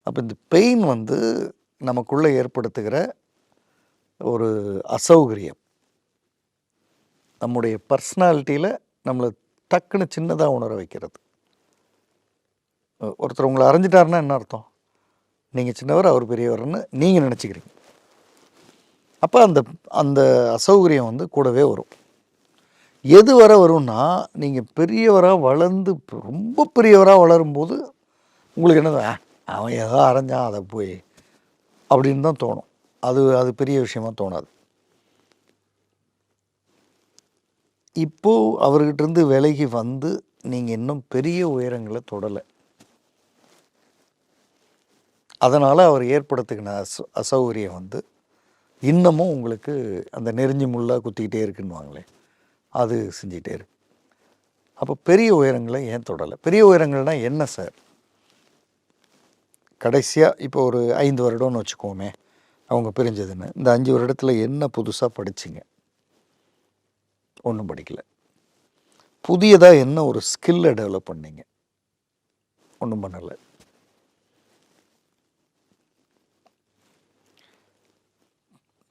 அப்போ இந்த பெயின் வந்து நமக்குள்ளே ஏற்படுத்துகிற ஒரு அசௌகரியம் நம்முடைய பர்சனாலிட்டியில் நம்மளை டக்குன்னு சின்னதாக உணர வைக்கிறது. ஒருத்தர் உங்களை அரைஞ்சிட்டாருன்னா என்ன அர்த்தம்? நீங்கள் சின்னவர், அவர் பெரியவர்னு நீங்கள் நினச்சிக்கிறீங்க. அப்போ அந்த அந்த அசௌகரியம் வந்து கூடவே வரும். எது வர வரும்னா, நீங்கள் பெரியவராக வளர்ந்து ரொம்ப பெரியவராக வளரும்போது உங்களுக்கு என்னது, அவன் ஏதோ அரைஞ்சான் அதை போய் அப்படின்னு தான் தோணும். அது பெரிய விஷயமா தோணாது. இப்போது அவர்கிட்டருந்து விலகி வந்து நீங்கள் இன்னும் பெரிய உயரங்களை தொடலை. அதனால் அவர் ஏற்படுத்துக்கின அசௌகரியம் வந்து இன்னமும் உங்களுக்கு அந்த நெறிஞ்சி முள்ளாக குத்திக்கிட்டே இருக்குன்னுவாங்களே, அது செஞ்சிகிட்டே இருக்கு. அப்போ பெரிய உயரங்களை ஏன் தொடலை? பெரிய உயரங்கள்னால் என்ன சார்? கடைசியாக இப்போ ஒரு 5 வருடம்னு வச்சுக்கோமே அவங்க பிரிஞ்சதுன்னு. இந்த 5 வருடத்தில் என்ன புதுசாக படிச்சிங்க? ஒன்றும் படிக்கலை. புதியதாக என்ன ஒரு ஸ்கில்லை டெவலப் பண்ணீங்க? ஒன்றும் பண்ணலை.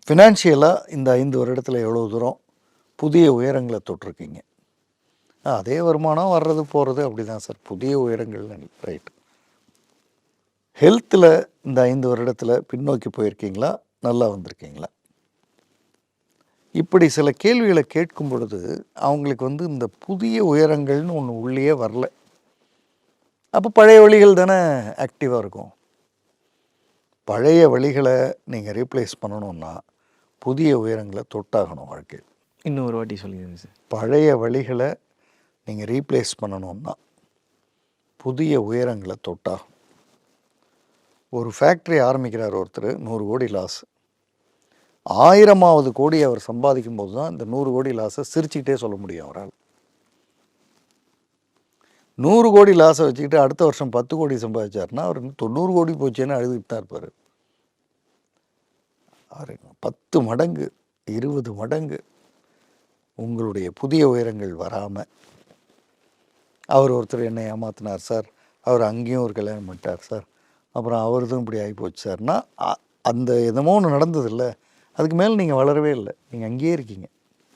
ஃபினான்ஷியலாக இந்த 5 வருடத்தில் எவ்வளோ தூரம் புதிய உயரங்களை தொட்டிருக்கீங்க? அதே வருமானம் வர்றது போகிறது அப்படி தான் சார். புதிய உயரங்கள் ரைட். ஹெல்த்தில் இந்த 5 வருடத்தில் பின்னோக்கி போயிருக்கீங்களா, நல்லா வந்திருக்கீங்களா? இப்படி சில கேள்விகளை கேட்கும் பொழுது அவங்களுக்கு வந்து இந்த புதிய உயரங்கள்னு ஒன்று உள்ளே வரல. அப்போ பழைய வழிகள் தானே ஆக்டிவாக இருக்கும். பழைய வழிகளை நீங்கள் ரீப்ளேஸ் பண்ணணுன்னா புதிய உயரங்களை தொட்டாகணும் வாழ்க்கை. இன்னும் ஒரு வாட்டி சொல்லிடுங்க சார். பழைய வழிகளை நீங்கள் ரீப்ளேஸ் பண்ணணுன்னா புதிய உயரங்களை தொட்டாகும். ஒரு ஃபேக்ட்ரி ஆரம்பிக்கிறார் ஒருத்தர், 100 கோடி லாஸ். 1000வது கோடி அவர் சம்பாதிக்கும் போது தான் இந்த 100 கோடி லாஸை சிரிச்சுக்கிட்டே சொல்ல முடியும் அவரால். 100 கோடி லாஸை வச்சுக்கிட்டு அடுத்த வருஷம் 10 கோடி சம்பாதிச்சார்னா அவர் 90 கோடி போச்சேன்னு அழுதுகிட்டு தான் இருப்பார். அவர் 10 மடங்கு 20 மடங்கு உங்களுடைய புதிய உயரங்கள் வராமல். அவர் ஒருத்தர் என்னை ஏமாத்தினார் சார், அவர் அங்கேயும் ஒரு கல்யாணம் பண்ணிட்டார் சார், அப்புறம் அவர்தும் இப்படி ஆகி போச்சு சார்னா அந்த எதமோ ஒன்று நடந்ததில்லை, அதுக்கு மேலே நீங்கள் வளரவே இல்லை, நீங்கள் அங்கேயே இருக்கீங்க.